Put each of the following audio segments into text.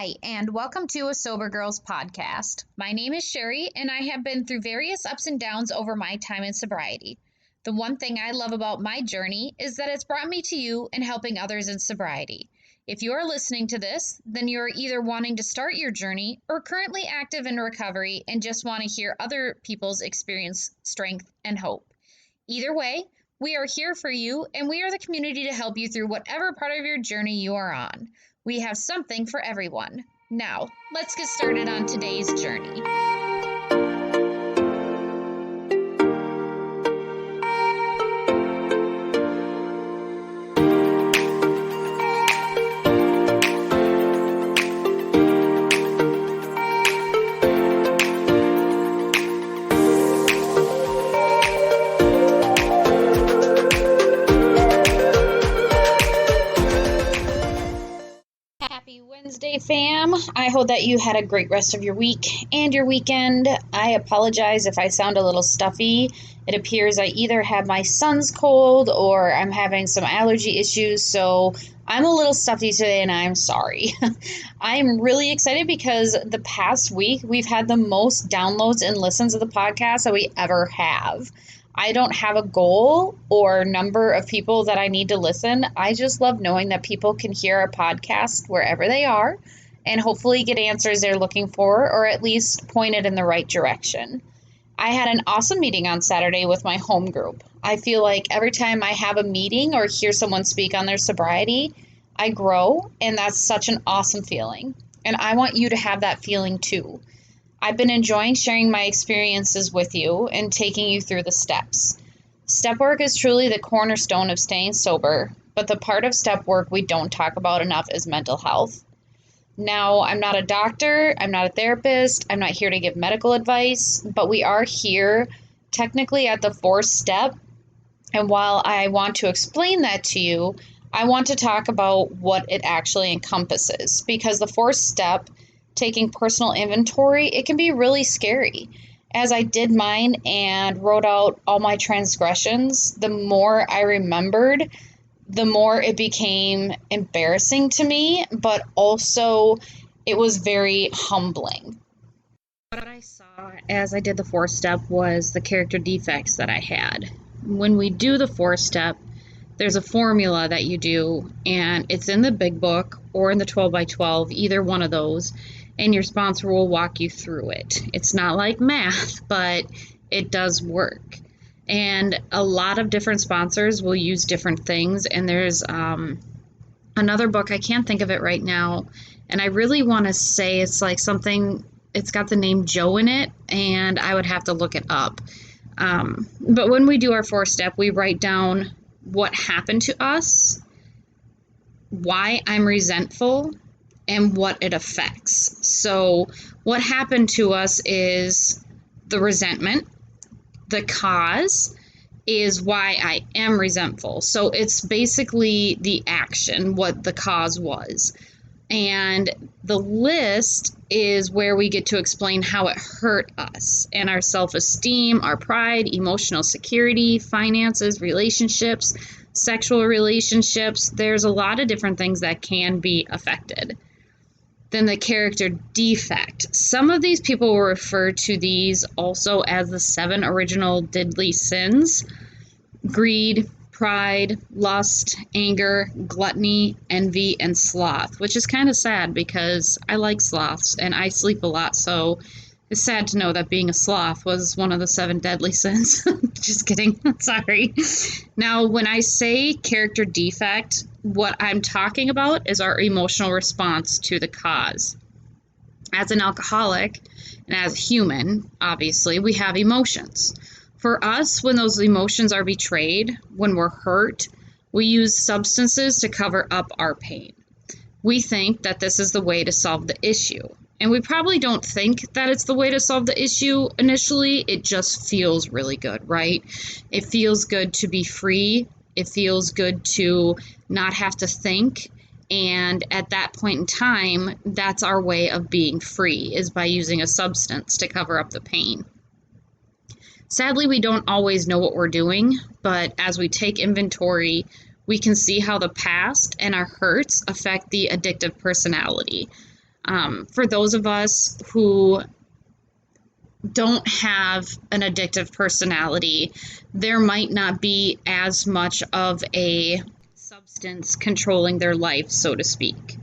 Hi, and welcome to a Sober Girls podcast. My name is Sherry, and I have been through various ups and downs over my time in sobriety. The one thing I love about my journey is that it's brought me to you and helping others in sobriety. If you are listening to this, then you're either wanting to start your journey or currently active in recovery and just want to hear other people's experience, strength, and hope. Either way, we are here for you, and we are the community to help you through whatever part of your journey you are on. We have something for everyone. Now, let's get started on today's journey. Happy Wednesday, fam. I hope that you had a great rest of your week and your weekend. I apologize if I sound a little stuffy. It appears I either have my son's cold or I'm having some allergy issues, so I'm a little stuffy today and I'm sorry. I'm really excited because the past week we've had the most downloads and listens of the podcast that we ever have. I don't have a goal or number of people that I need to listen. I just love knowing that people can hear our podcast wherever they are and hopefully get answers they're looking for or at least pointed in the right direction. I had an awesome meeting on Saturday with my home group. I feel like every time I have a meeting or hear someone speak on their sobriety, I grow, and that's such an awesome feeling. And I want you to have that feeling too. I've been enjoying sharing my experiences with you and taking you through the steps. Step work is truly the cornerstone of staying sober, but the part of step work we don't talk about enough is mental health. Now, I'm not a doctor, I'm not a therapist, I'm not here to give medical advice, but we are here technically at the fourth step. And while I want to explain that to you, I want to talk about what it actually encompasses, because the fourth step, taking personal inventory, it can be really scary. As I did mine and wrote out all my transgressions, the more I remembered, the more it became embarrassing to me, but also it was very humbling. What I saw as I did the fourth step was the character defects that I had. When we do the fourth step, there's a formula that you do, and it's in the big book or in the 12 by 12, either one of those, and your sponsor will walk you through it. It's not like math, but it does work. And a lot of different sponsors will use different things, and there's another book, I can't think of it right now, and I really want to say it's like something, it's got the name Joe in it, and I would have to look it up. But when we do our fourth step, we write down what happened to us, why I'm resentful, and what it affects. So what happened to us is the resentment. The cause is why I am resentful. So it's basically the action, what the cause was. And the list is where we get to explain how it hurt us and our self-esteem, our pride, emotional security, finances, relationships, sexual relationships. There's a lot of different things that can be affected. Then the character defect. Some of these people will refer to these also as the 7 original deadly sins: greed, pride, lust, anger, gluttony, envy, and sloth, which is kind of sad because I like sloths and I sleep a lot, so it's sad to know that being a sloth was one of the 7 deadly sins. Just kidding. Sorry. Now, when I say character defect, what I'm talking about is our emotional response to the cause. As an alcoholic and as a human, obviously, we have emotions. For us, when those emotions are betrayed, when we're hurt, we use substances to cover up our pain. We think that this is the way to solve the issue. And we probably don't think that it's the way to solve the issue initially. It just feels really good, right? It feels good to be free. It feels good to not have to think. And at that point in time, that's our way of being free, is by using a substance to cover up the pain. Sadly, we don't always know what we're doing, but as we take inventory, we can see how the past and our hurts affect the addictive personality. For those of us who don't have an addictive personality, there might not be as much of a substance controlling their life, so to speak.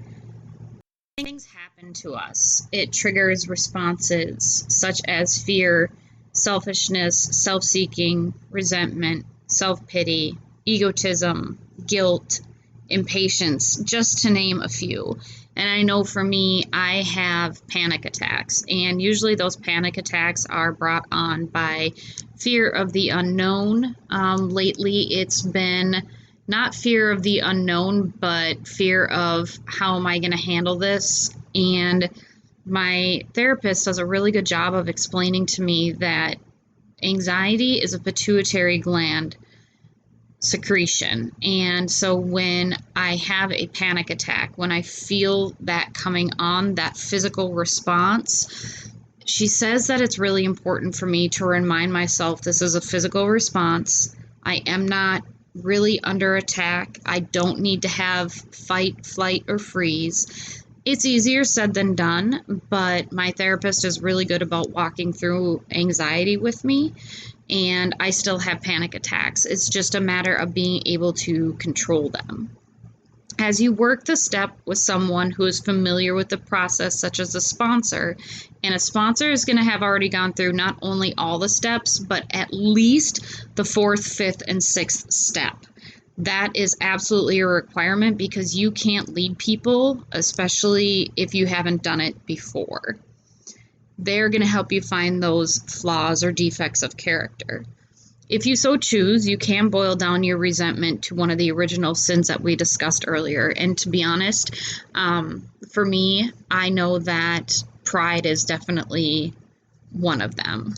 Things happen to us. It triggers responses such as fear, selfishness, self-seeking, resentment, self-pity, egotism, guilt, impatience, just to name a few. And I know for me, I have panic attacks, and usually those panic attacks are brought on by fear of the unknown. Lately, it's been not fear of the unknown, but fear of how am I going to handle this? And my therapist does a really good job of explaining to me that anxiety is a pituitary gland secretion. And so when I have a panic attack, when I feel that coming on, that physical response, she says that it's really important for me to remind myself this is a physical response. I am not really under attack. I don't need to have fight, flight, or freeze. It's easier said than done, but my therapist is really good about walking through anxiety with me, and I still have panic attacks. It's just a matter of being able to control them. As you work the step with someone who is familiar with the process, such as a sponsor, and a sponsor is going to have already gone through not only all the steps, but at least the 4th, 5th, and 6th step. That is absolutely a requirement because you can't lead people, especially if you haven't done it before. They're going to help you find those flaws or defects of character. If you so choose, you can boil down your resentment to one of the original sins that we discussed earlier. And to be honest, for me, I know that pride is definitely one of them.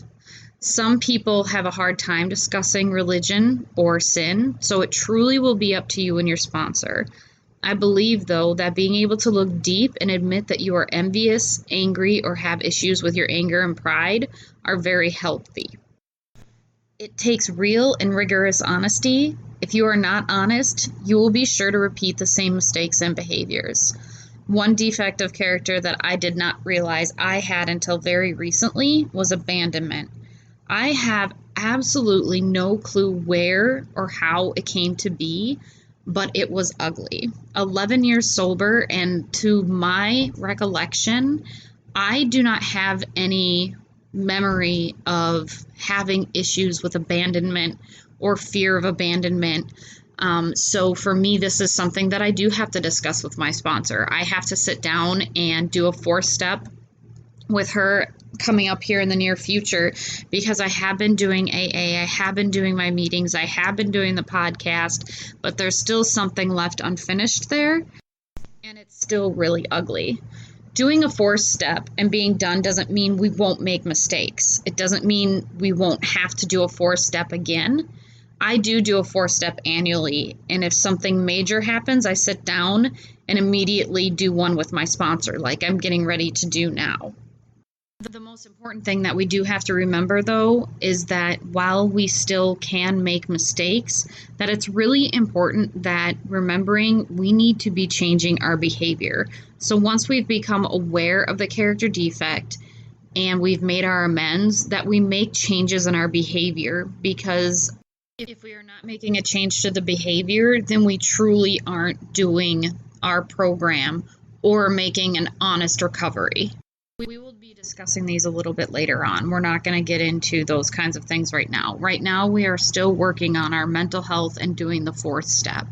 Some people have a hard time discussing religion or sin, so it truly will be up to you and your sponsor. I believe, though, that being able to look deep and admit that you are envious, angry, or have issues with your anger and pride are very healthy. It takes real and rigorous honesty. If you are not honest, you will be sure to repeat the same mistakes and behaviors. One defect of character that I did not realize I had until very recently was abandonment. I have absolutely no clue where or how it came to be, but it was ugly. 11 years sober, and to my recollection, I do not have any memory of having issues with abandonment or fear of abandonment. So for me, this is something that I do have to discuss with my sponsor. I have to sit down and do a 4th step with her coming up here in the near future, because I have been doing AA, I have been doing my meetings, I have been doing the podcast, but there's still something left unfinished there, and it's still really ugly. Doing a 4th step and being done doesn't mean we won't make mistakes. It doesn't mean we won't have to do a 4th step again. I do a 4th step annually, and if something major happens, I sit down and immediately do one with my sponsor, like I'm getting ready to do now. The most important thing that we do have to remember, though, is that while we still can make mistakes, that it's really important that remembering we need to be changing our behavior. So once we've become aware of the character defect and we've made our amends, that we make changes in our behavior, because if we are not making a change to the behavior, then we truly aren't doing our program or making an honest recovery. We will be discussing these a little bit later on. We're not going to get into those kinds of things right now. Right now, we are still working on our mental health and doing the 4th step.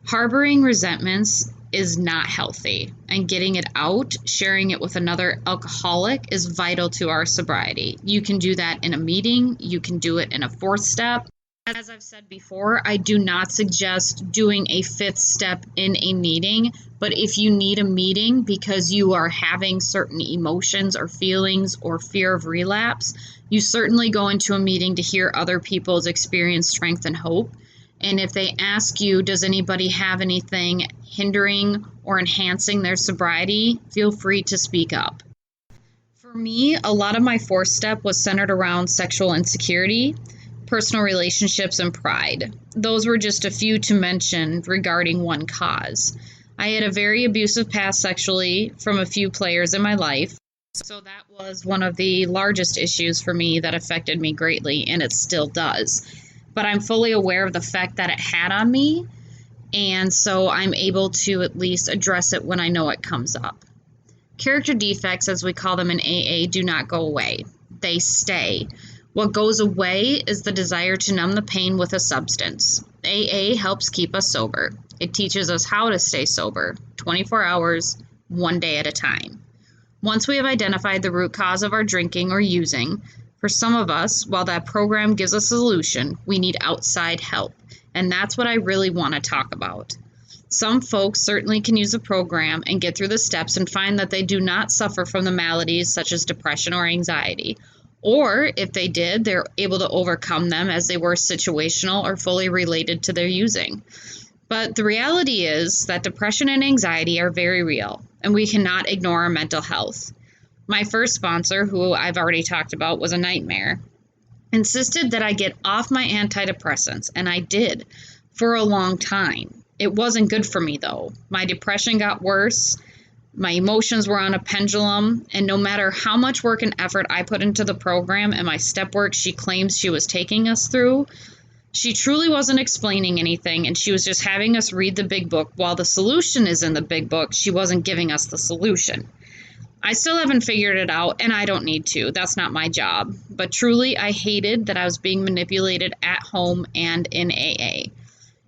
Harboring resentments is not healthy, and getting it out, sharing it with another alcoholic, is vital to our sobriety. You can do that in a meeting. You can do it in a 4th step. As I've said before, I do not suggest doing a 5th step in a meeting, but if you need a meeting because you are having certain emotions or feelings or fear of relapse, you certainly go into a meeting to hear other people's experience, strength, and hope. And if they ask you, does anybody have anything hindering or enhancing their sobriety, feel free to speak up. For me, a lot of my 4th step was centered around sexual insecurity, personal relationships, and pride. Those were just a few to mention regarding one cause. I had a very abusive past sexually from a few players in my life. So that was one of the largest issues for me that affected me greatly, and it still does. But I'm fully aware of the effect that it had on me, and so I'm able to at least address it when I know it comes up. Character defects, as we call them in AA, do not go away. They stay. What goes away is the desire to numb the pain with a substance. AA helps keep us sober. It teaches us how to stay sober, 24 hours, one day at a time. Once we have identified the root cause of our drinking or using, for some of us, while that program gives us a solution, we need outside help. And that's what I really want to talk about. Some folks certainly can use a program and get through the steps and find that they do not suffer from the maladies such as depression or anxiety. Or if they did, they're able to overcome them as they were situational or fully related to their using. But the reality is that depression and anxiety are very real, and we cannot ignore our mental health. My first sponsor, who I've already talked about, was a nightmare, insisted that I get off my antidepressants, and I did for a long time. It wasn't good for me, though. My depression got worse. My emotions were on a pendulum, and no matter how much work and effort I put into the program and my step work she claims she was taking us through, she truly wasn't explaining anything, and she was just having us read the big book. While the solution is in the big book, she wasn't giving us the solution. I still haven't figured it out, and I don't need to. That's not my job. But truly, I hated that I was being manipulated at home and in AA.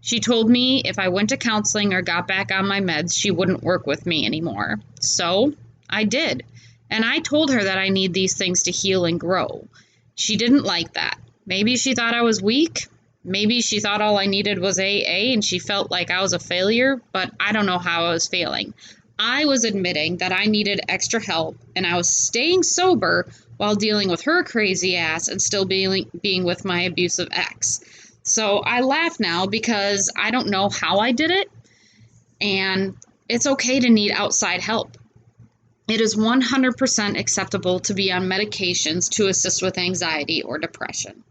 She told me if I went to counseling or got back on my meds, she wouldn't work with me anymore. So I did. And I told her that I need these things to heal and grow. She didn't like that. Maybe she thought I was weak. Maybe she thought all I needed was AA and she felt like I was a failure, but I don't know how I was feeling. I was admitting that I needed extra help, and I was staying sober while dealing with her crazy ass and still being with my abusive ex. So I laugh now because I don't know how I did it, and it's okay to need outside help. It is 100% acceptable to be on medications to assist with anxiety or depression.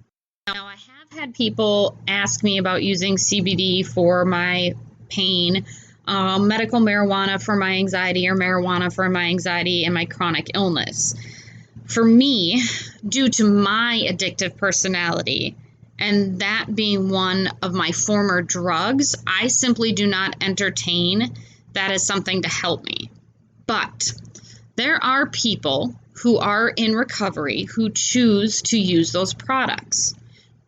Now, I have had people ask me about using CBD for my pain, medical marijuana for my anxiety, or marijuana for my anxiety and my chronic illness. For me, due to my addictive personality, and that being one of my former drugs, I simply do not entertain that as something to help me. But there are people who are in recovery who choose to use those products.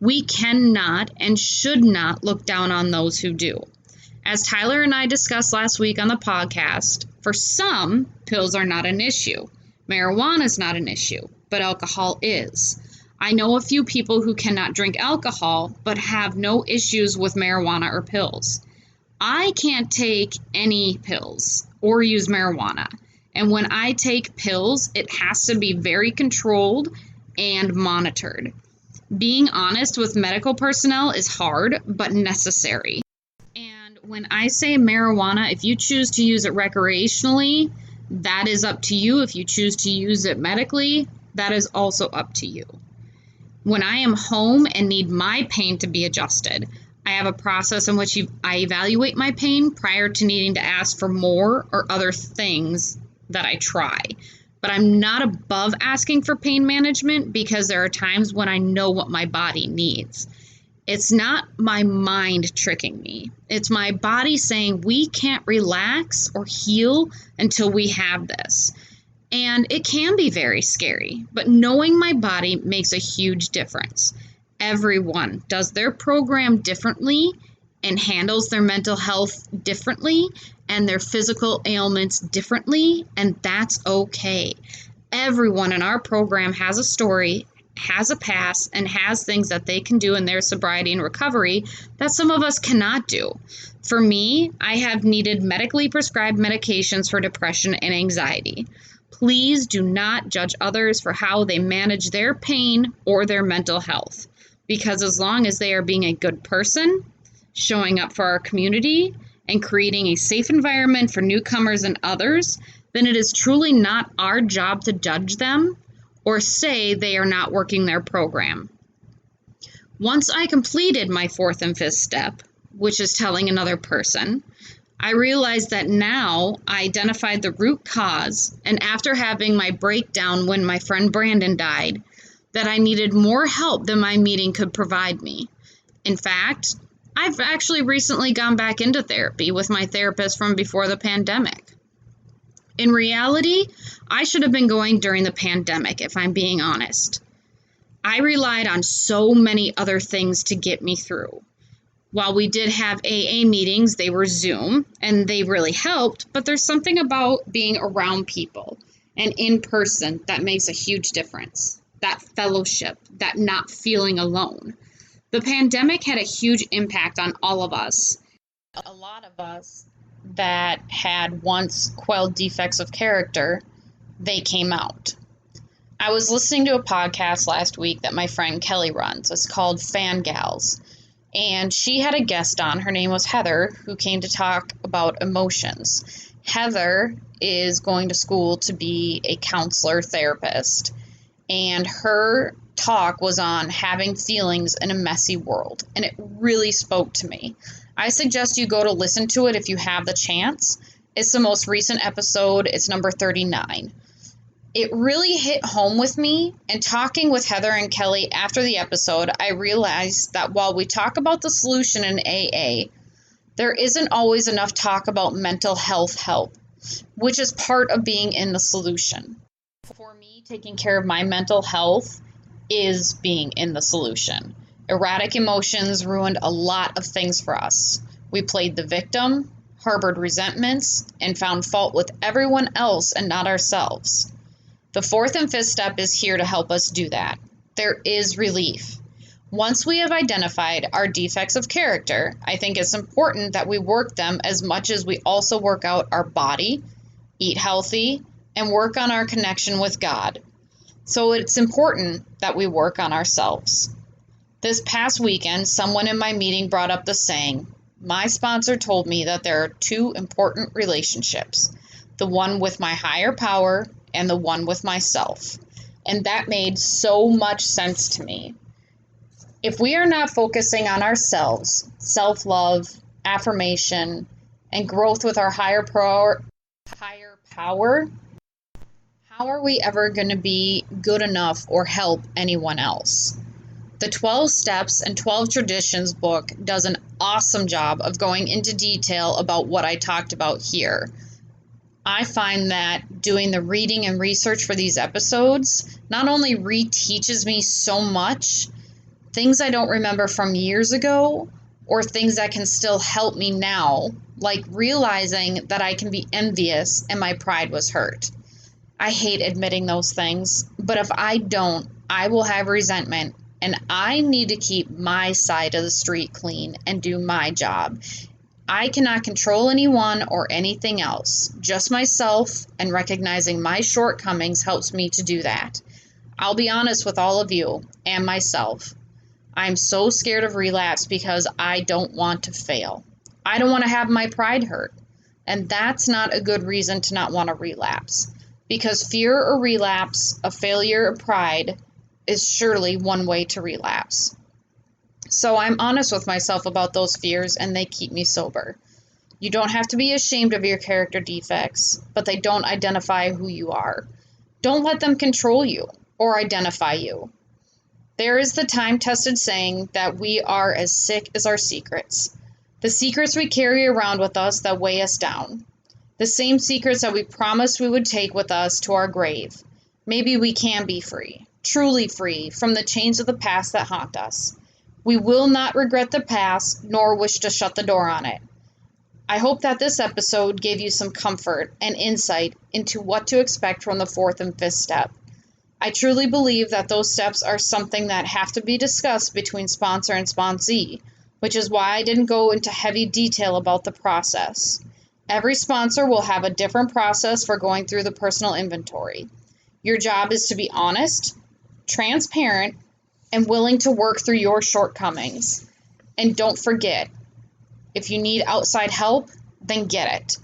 We cannot and should not look down on those who do. As Tyler and I discussed last week on the podcast, for some, pills are not an issue. Marijuana is not an issue, but alcohol is. I know a few people who cannot drink alcohol, but have no issues with marijuana or pills. I can't take any pills or use marijuana. And when I take pills, it has to be very controlled and monitored. Being honest with medical personnel is hard, but necessary. And when I say marijuana, if you choose to use it recreationally, that is up to you. If you choose to use it medically, that is also up to you. When I am home and need my pain to be adjusted, I have a process in which I evaluate my pain prior to needing to ask for more or other things that I try. But I'm not above asking for pain management because there are times when I know what my body needs. It's not my mind tricking me. It's my body saying we can't relax or heal until we have this. And it can be very scary, but knowing my body makes a huge difference. Everyone does their program differently and handles their mental health differently and their physical ailments differently, and that's okay. Everyone in our program has a story, has a past, and has things that they can do in their sobriety and recovery that some of us cannot do. For me, I have needed medically prescribed medications for depression and anxiety. Please do not judge others for how they manage their pain or their mental health, because as long as they are being a good person, showing up for our community, and creating a safe environment for newcomers and others, then it is truly not our job to judge them or say they are not working their program. Once I completed my fourth and fifth step, which is telling another person, I realized that now I identified the root cause, and after having my breakdown when my friend Brandon died, that I needed more help than my meeting could provide me. In fact, I've actually recently gone back into therapy with my therapist from before the pandemic. In reality, I should have been going during the pandemic, if I'm being honest. I relied on so many other things to get me through. While we did have AA meetings, they were Zoom, and they really helped, but there's something about being around people and in person that makes a huge difference. That fellowship, that not feeling alone. The pandemic had a huge impact on all of us. A lot of us that had once quelled defects of character, they came out. I was listening to a podcast last week that my friend Kelly runs. It's called Fangals. And she had a guest on. Her name was Heather, who came to talk about emotions. Heather is going to school to be a counselor therapist. And her talk was on having feelings in a messy world. And it really spoke to me. I suggest you go to listen to it if you have the chance. It's the most recent episode. It's number 39. It really hit home with me, and talking with Heather and Kelly after the episode, I realized that while we talk about the solution in AA, there isn't always enough talk about mental health help, which is part of being in the solution. For me, taking care of my mental health is being in the solution. Erratic emotions ruined a lot of things for us. We played the victim, harbored resentments, and found fault with everyone else and not ourselves. The fourth and fifth step is here to help us do that. There is relief. Once we have identified our defects of character, I think it's important that we work them as much as we also work out our body, eat healthy, and work on our connection with God. So it's important that we work on ourselves. This past weekend, someone in my meeting brought up the saying, my sponsor told me that there are two important relationships, the one with my higher power and the one with myself. And that made so much sense to me. If we are not focusing on ourselves, self-love, affirmation, and growth with our higher power, how are we ever going to be good enough or help anyone else? The 12 Steps and 12 Traditions book does an awesome job of going into detail about what I talked about here. I find that doing the reading and research for these episodes not only reteaches me so much, things I don't remember from years ago, or things that can still help me now, like realizing that I can be envious and my pride was hurt. I hate admitting those things, but if I don't, I will have resentment, and I need to keep my side of the street clean and do my job. I cannot control anyone or anything else. Just myself, and recognizing my shortcomings helps me to do that. I'll be honest with all of you and myself. I'm so scared of relapse because I don't want to fail. I don't want to have my pride hurt. And that's not a good reason to not want to relapse. Because fear or relapse, a failure of pride, is surely one way to relapse. So I'm honest with myself about those fears, and they keep me sober. You don't have to be ashamed of your character defects, but they don't identify who you are. Don't let them control you or identify you. There is the time-tested saying that we are as sick as our secrets. The secrets we carry around with us that weigh us down. The same secrets that we promised we would take with us to our grave. Maybe we can be free, truly free, from the chains of the past that haunt us. We will not regret the past, nor wish to shut the door on it. I hope that this episode gave you some comfort and insight into what to expect from the fourth and fifth step. I truly believe that those steps are something that have to be discussed between sponsor and sponsee, which is why I didn't go into heavy detail about the process. Every sponsor will have a different process for going through the personal inventory. Your job is to be honest, transparent, and willing to work through your shortcomings. And don't forget, if you need outside help, then get it.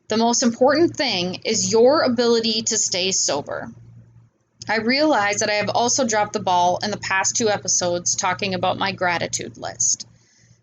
The most important thing is your ability to stay sober. I realize that I have also dropped the ball in the past 2 episodes talking about my gratitude list.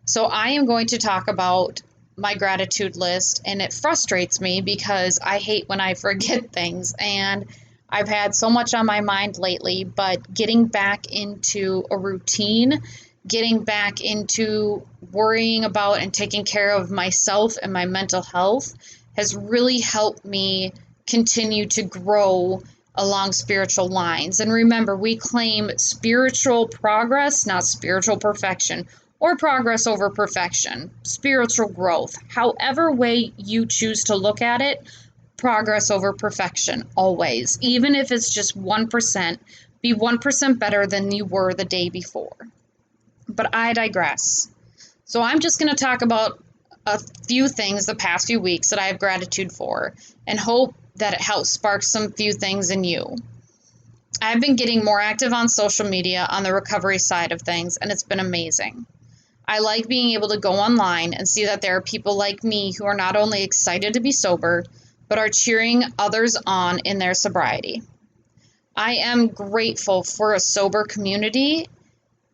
So I am going to talk about my gratitude list, and it frustrates me because I hate when I forget things, and I've had so much on my mind lately, but getting back into a routine, getting back into worrying about and taking care of myself and my mental health has really helped me continue to grow along spiritual lines. And remember, we claim spiritual progress, not spiritual perfection, or progress over perfection, spiritual growth. However way you choose to look at it, progress over perfection, always. Even if it's just 1%, be 1% better than you were the day before. But I digress. So I'm just going to talk about a few things the past few weeks that I have gratitude for and hope that it helps spark some few things in you. I've been getting more active on social media on the recovery side of things, and it's been amazing. I like being able to go online and see that there are people like me who are not only excited to be sober, but are cheering others on in their sobriety. I am grateful for a sober community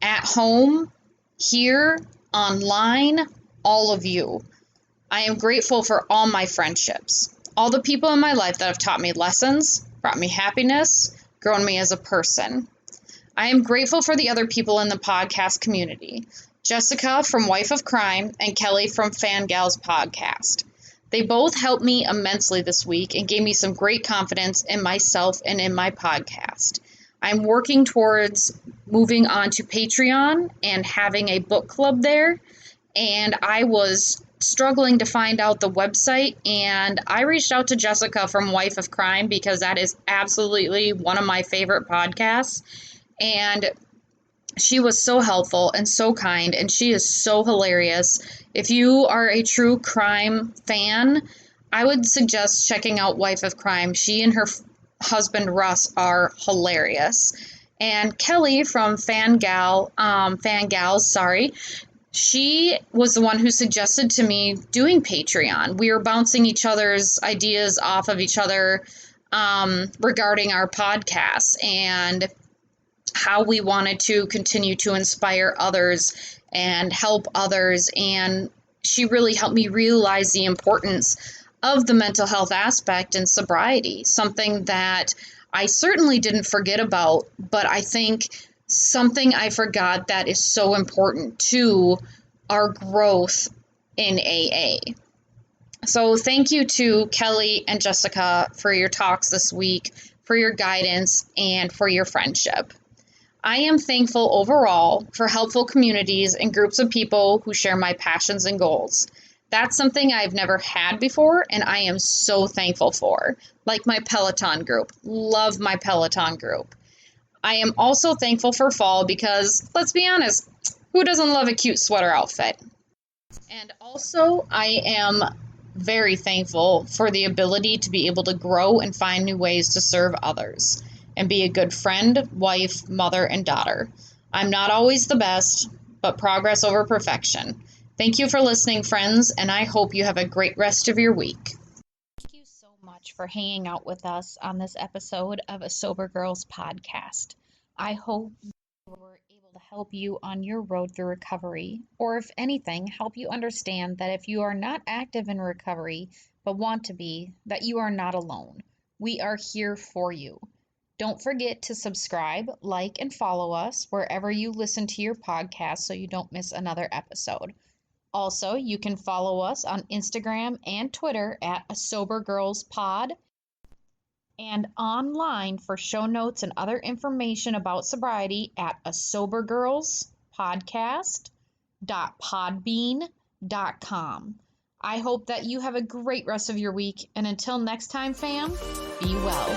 at home, here, online, all of you. I am grateful for all my friendships, all the people in my life that have taught me lessons, brought me happiness, grown me as a person. I am grateful for the other people in the podcast community, Jessica from Wife of Crime and Kelly from Fangals Podcast. They both helped me immensely this week and gave me some great confidence in myself and in my podcast. I'm working towards moving on to Patreon and having a book club there, and I was struggling to find out the website, and I reached out to Jessica from Wife of Crime because that is absolutely one of my favorite podcasts, and she was so helpful and so kind, and she is so hilarious. If you are a true crime fan, I would suggest checking out Wife of Crime. She and her husband Russ are hilarious. And Kelly from Fangals, she was the one who suggested to me doing Patreon. We were bouncing each other's ideas off of each other regarding our podcasts and how we wanted to continue to inspire others and help others. And she really helped me realize the importance of the mental health aspect in sobriety, something that I certainly didn't forget about, but I think something I forgot that is so important to our growth in AA. So thank you to Kelly and Jessica for your talks this week, for your guidance, and for your friendship. I am thankful overall for helpful communities and groups of people who share my passions and goals. That's something I've never had before, and I am so thankful for. Like my Peloton group. Love my Peloton group. I am also thankful for fall because, let's be honest, who doesn't love a cute sweater outfit? And also, I am very thankful for the ability to be able to grow and find new ways to serve others and be a good friend, wife, mother, and daughter. I'm not always the best, but progress over perfection. Thank you for listening, friends, and I hope you have a great rest of your week. Thank you so much for hanging out with us on this episode of A Sober Girls podcast. I hope we were able to help you on your road through recovery, or if anything, help you understand that if you are not active in recovery, but want to be, that you are not alone. We are here for you. Don't forget to subscribe, like, and follow us wherever you listen to your podcast so you don't miss another episode. Also, you can follow us on Instagram and Twitter at A Sober Girls Pod, and online for show notes and other information about sobriety at asobergirlspodcast.podbean.com. I hope that you have a great rest of your week, and until next time, fam, be well.